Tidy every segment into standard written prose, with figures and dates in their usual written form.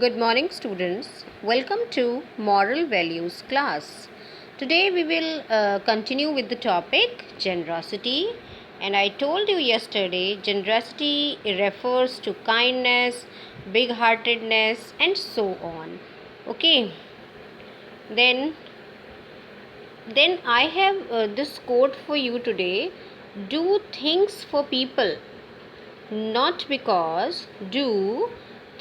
Good morning, students. Welcome to Moral Values class. Today we will continue with the topic generosity. And I told you yesterday, generosity refers to kindness, big heartedness, and so on. Okay, then, then I have this quote for you today. Do things for people, not because do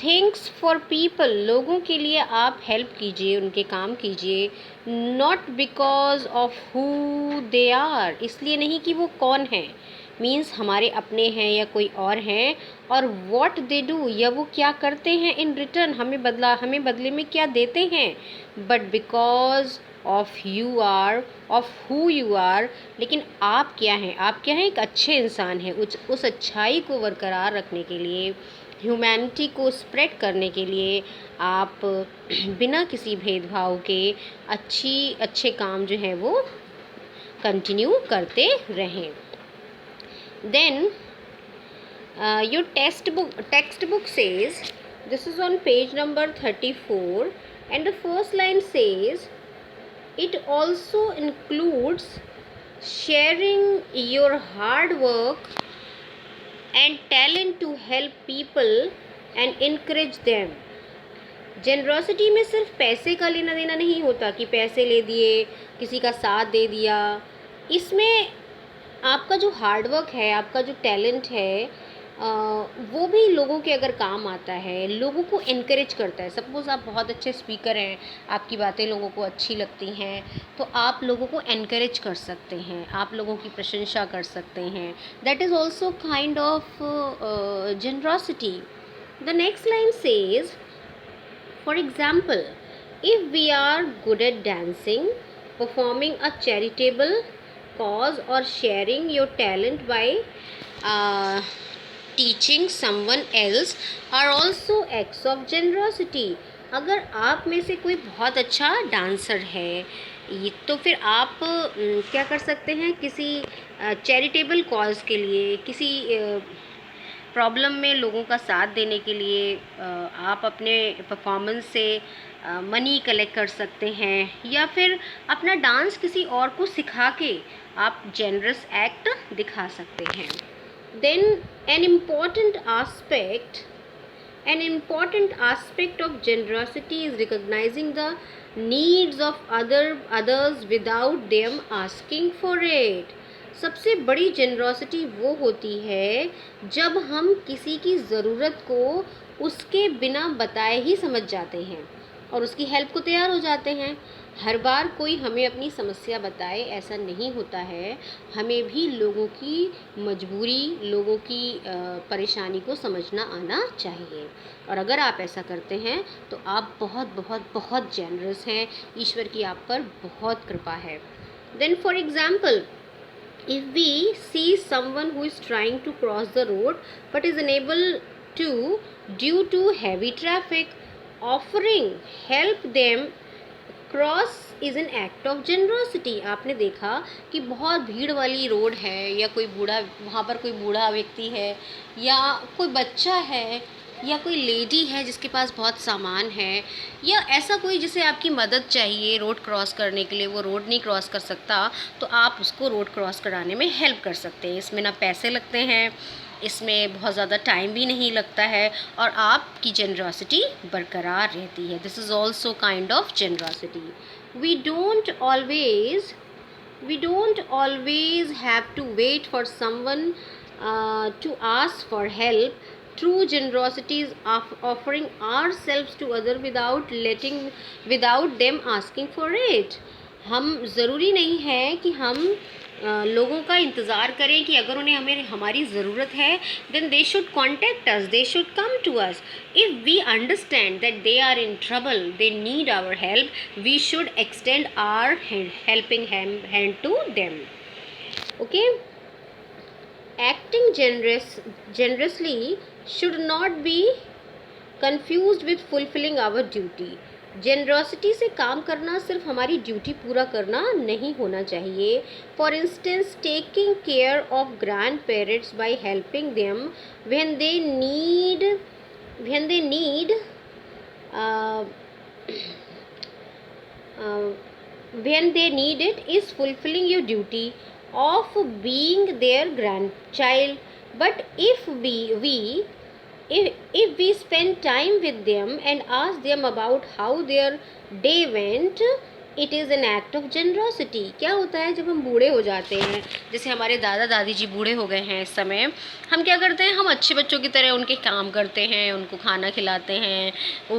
things for people, लोगों के लिए आप help कीजिए, उनके काम कीजिए. Not because of who they are, इसलिए नहीं कि वो कौन है, मीन्स हमारे अपने हैं या कोई और हैं, और वॉट दे डू, या वो क्या करते हैं इन रिटर्न, हमें बदले में क्या देते हैं, but because of you are, of who you are. लेकिन आप क्या हैं, एक अच्छे इंसान हैं. उस अच्छाई को बरकरार रखने के लिए, ह्यूमैनिटी को स्प्रेड करने के लिए आप बिना किसी भेदभाव के अच्छे काम जो है वो कंटिन्यू करते रहें. Then your textbook says, this is on page number 34, and the first line says, it also includes sharing your hard work and talent to help people and encourage them. Generosity में सिर्फ पैसे का लेना देना नहीं होता कि पैसे ले दिए, किसी का साथ दे दिया. इसमें आपका जो हार्डवर्क है, आपका जो टैलेंट है, वो भी लोगों के अगर काम आता है, लोगों को इनकरेज करता है. सपोज़ आप बहुत अच्छे स्पीकर हैं, आपकी बातें लोगों को अच्छी लगती हैं, तो आप लोगों को इनकरेज कर सकते हैं, आप लोगों की प्रशंसा कर सकते हैं. That is also kind of generosity. The next line says, for example, if we are good at dancing, performing a charitable cause, or sharing your talent by teaching someone else, are also acts of generosity. अगर आप में से कोई बहुत अच्छा dancer है, तो फिर आप क्या कर सकते हैं, किसी चैरिटेबल कॉज के लिए, किसी प्रॉब्लम में लोगों का साथ देने के लिए आप अपने परफॉर्मेंस से मनी कलेक्ट कर सकते हैं, या फिर अपना डांस किसी और को सिखा के आप जेनरस एक्ट दिखा सकते हैं. Then an important aspect of generosity is recognising the needs of others without them asking for it. सबसे बड़ी जेनरॉसिटी वो होती है जब हम किसी की ज़रूरत को उसके बिना बताए ही समझ जाते हैं और उसकी हेल्प को तैयार हो जाते हैं. हर बार कोई हमें अपनी समस्या बताए ऐसा नहीं होता है. हमें भी लोगों की मजबूरी, लोगों की परेशानी को समझना आना चाहिए. और अगर आप ऐसा करते हैं तो आप बहुत बहुत बहुत जेनरस हैं. ईश्वर की आप पर बहुत कृपा है. Then for example, if we see someone who is trying to cross the road but is unable to due to heavy traffic, offering help them cross is an act of generosity. आपने देखा कि बहुत भीड़ वाली road है, या कोई बूढ़ा, वहाँ पर कोई बूढ़ा व्यक्ति है, या कोई बच्चा है, या कोई लेडी है जिसके पास बहुत सामान है, या ऐसा कोई जिसे आपकी मदद चाहिए रोड क्रॉस करने के लिए, वो रोड नहीं क्रॉस कर सकता, तो आप उसको रोड क्रॉस कराने में हेल्प कर सकते हैं. इसमें ना पैसे लगते हैं, इसमें बहुत ज़्यादा टाइम भी नहीं लगता है, और आपकी जनरॉसिटी बरकरार रहती है. This is also kind of generosity. We don't always have to wait for someone to ask for help. True generosity is offering ourselves to others without them asking for it. हम ज़रूरी नहीं है कि हम लोगों का इंतज़ार करें कि अगर उन्हें हमारी ज़रूरत है, then they should contact us, they should come to us. If we understand that they are in trouble, they need our help, we should extend our helping hand to them. Okay? Acting generously should not be confused with fulfilling our duty. Generosity से काम करना सिर्फ हमारी duty पूरा करना नहीं होना चाहिए. For instance, taking care of grand parents by helping them when they need uh, when they need it is fulfilling your duty of being their grandchild. But if we spend time with them and ask them about how their day went, it is an act of generosity. क्या होता है जब हम बूढ़े हो जाते हैं, जैसे हमारे दादा दादी जी बूढ़े हो गए हैं इस समय, हम क्या करते हैं, हम अच्छे बच्चों की तरह उनके काम करते हैं, उनको खाना खिलाते हैं,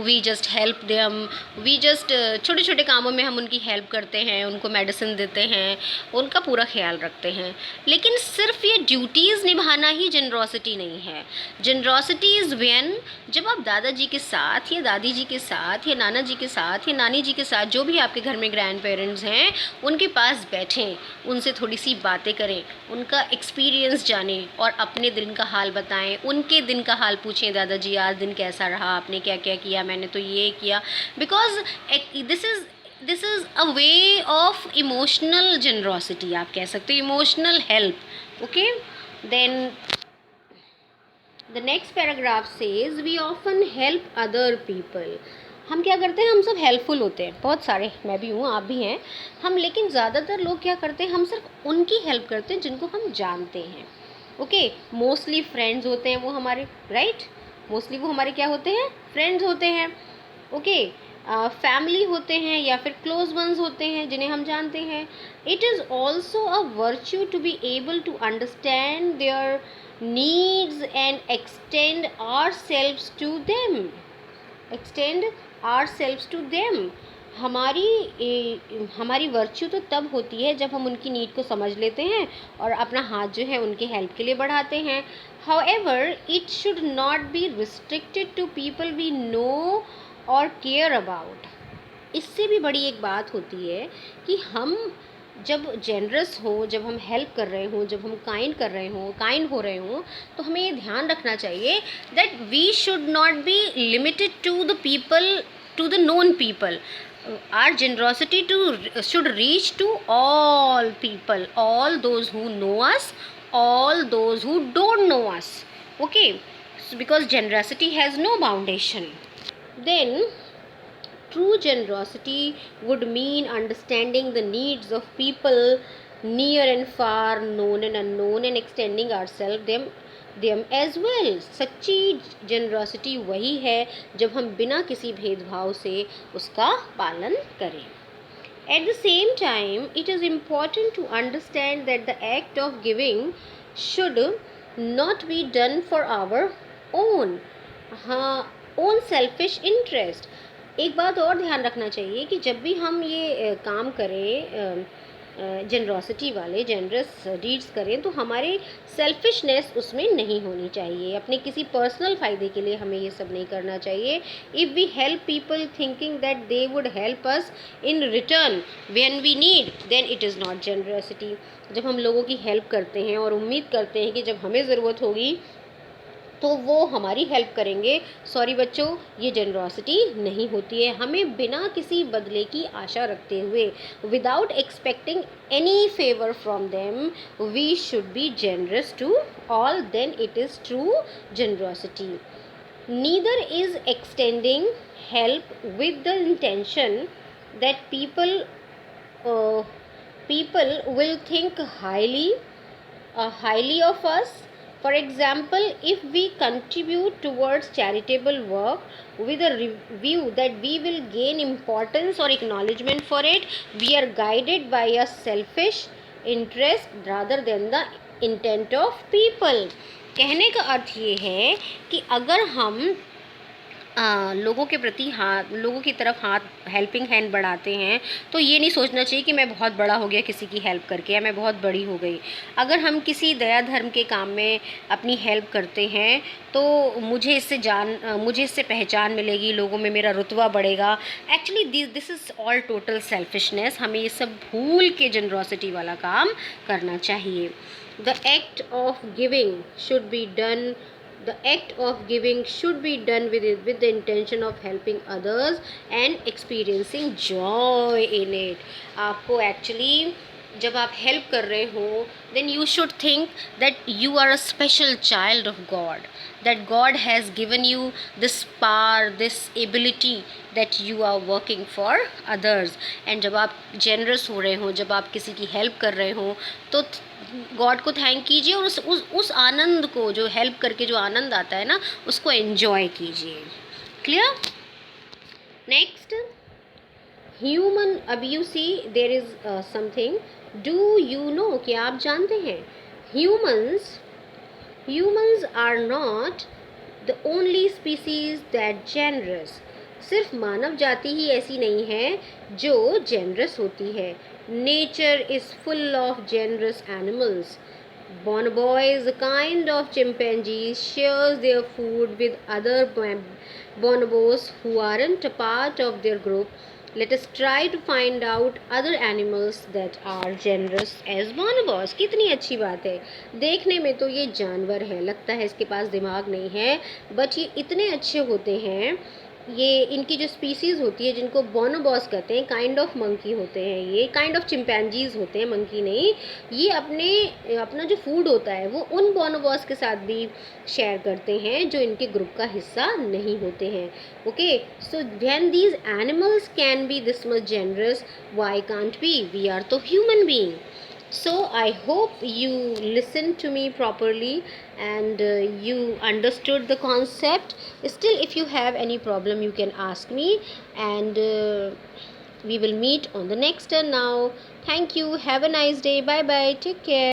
we just help them, we just छोटे छोटे कामों में हम उनकी हेल्प करते हैं, उनको मेडिसिन देते हैं, उनका पूरा ख्याल रखते हैं. लेकिन सिर्फ ये ड्यूटीज़ निभाना ही जनरॉसिटी नहीं है. जनरॉसिटी इज़ व्हेन, जब आप दादाजी के साथ या दादी जी के साथ या नाना जी के साथ या नानी जी के साथ, जो भी आपके घर में ग्रैंड पेरेंट्स हैं, उनके पास बैठें, उनसे थोड़ी सी बातें करें, उनका एक्सपीरियंस जानें और अपने दिन का हाल बताएं, उनके दिन का हाल पूछें, दादाजी आज दिन कैसा रहा, आपने क्या क्या किया, मैंने तो ये किया. Because this is a way of emotional generosity, आप कह सकते हो emotional help. Okay, then the next paragraph says we often help other people. हम क्या करते हैं, हम सब हेल्पफुल होते हैं, बहुत सारे, मैं भी हूँ, आप भी हैं हम, लेकिन ज़्यादातर लोग क्या करते हैं, हम सिर्फ उनकी हेल्प करते हैं जिनको हम जानते हैं. ओके, मोस्टली फ्रेंड्स होते हैं वो हमारे, राइट, मोस्टली वो हमारे क्या होते हैं, फ्रेंड्स होते हैं. ओके, फैमिली होते हैं या फिर क्लोज वंस होते हैं जिन्हें हम जानते हैं. It is also a virtue to be able to understand their needs and extend ourselves to them. हमारी वर्च्यू तो तब होती है जब हम उनकी नीड को समझ लेते हैं और अपना हाथ जो है उनके हेल्प के लिए बढ़ाते हैं. However, it should not be restricted to people we know or care about. इससे भी बड़ी एक बात होती है कि हम जब जेनरस हो, जब हम हेल्प कर रहे हों, जब हम काइंड हो रहे हों, तो हमें ये ध्यान रखना चाहिए that we should not be limited to the people, to the known people. Our generosity should reach to all people, all those who know us, all those who don't know us. Okay, so because generosity has no foundation. Then true generosity would mean understanding the needs of people near and far, known and unknown, and extending ourselves them as well. सच्ची generosity वही है जब हम बिना किसी भेदभाव से उसका पालन करें. At the same time, it is important to understand that the act of giving should not be done for our own selfish interest. एक बात और ध्यान रखना चाहिए कि जब भी हम ये काम करें, जनरॉसिटी वाले जनरस डीड्स करें, तो हमारे सेल्फिशनेस उसमें नहीं होनी चाहिए. अपने किसी पर्सनल फ़ायदे के लिए हमें ये सब नहीं करना चाहिए. If we help people thinking that they would help us in return when we need, then it is not generosity. जब हम लोगों की हेल्प करते हैं और उम्मीद करते हैं कि जब हमें ज़रूरत होगी तो वो हमारी हेल्प करेंगे, सॉरी बच्चों, ये जनरॉसिटी नहीं होती है. हमें बिना किसी बदले की आशा रखते हुए, without expecting any favour from them, we should be generous to all, then it is true generosity. Neither is extending help with the intention that people will think highly of us. For example, if we contribute towards charitable work with a view that we will gain importance or acknowledgement for it, we are guided by a selfish interest rather than the intent of people. कहने का अर्थ ये है कि अगर हम लोगों के प्रति लोगों की तरफ हाथ, हेल्पिंग हैंड बढ़ाते हैं, तो ये नहीं सोचना चाहिए कि मैं बहुत बड़ा हो गया किसी की हेल्प करके, या मैं बहुत बड़ी हो गई. अगर हम किसी दया धर्म के काम में अपनी हेल्प करते हैं तो मुझे इससे पहचान मिलेगी, लोगों में मेरा रुतबा बढ़ेगा. Actually this is all total selfishness. हमें ये सब भूल के जनरॉसिटी वाला काम करना चाहिए. The act of giving should be done The act of giving should be done with the intention of helping others and experiencing joy in it. आपको actually जब आप हेल्प कर रहे हो, then you should think that you are a special child of God, that God has given you this power, this ability, that you are working for others. And जब आप generous हो रहे हो, जब आप किसी की हेल्प कर रहे हो, तो गॉड को थैंक कीजिए, और उस आनंद को, जो हेल्प करके जो आनंद आता है ना, उसको एन्जॉय कीजिए. क्लियर? Next, human. अब you see there is something. Do you know, क्या आप जानते हैं, humans are not the only species that generous. सिर्फ मानव जाति ही ऐसी नहीं है जो जेनरस होती है. Nature is full of generous animals. Bonobos, a kind of chimpanzee, shares their food with other bonobos who aren't a part of their group. Let us try to find out other animals that are generous as bonobos. कितनी अच्छी बात है. देखने में तो ये जानवर है, लगता है इसके पास दिमाग नहीं है, बट ये इतने अच्छे होते हैं. ये इनकी जो स्पीसीज़ होती है, जिनको बोनोबॉस कहते हैं, काइंड ऑफ मंकी होते हैं, ये काइंड ऑफ चिंपैंजीज होते हैं, मंकी नहीं. ये अपना जो फूड होता है वो उन बोनोबॉस के साथ भी शेयर करते हैं जो इनके ग्रुप का हिस्सा नहीं होते हैं. Okay, so when these animals can be this much generous, why can't we are तो human being. So I hope you listened to me properly and you understood the concept. Still, if you have any problem, you can ask me, and we will meet on the next turn now. Thank you. Have a nice day. Bye bye. Take care.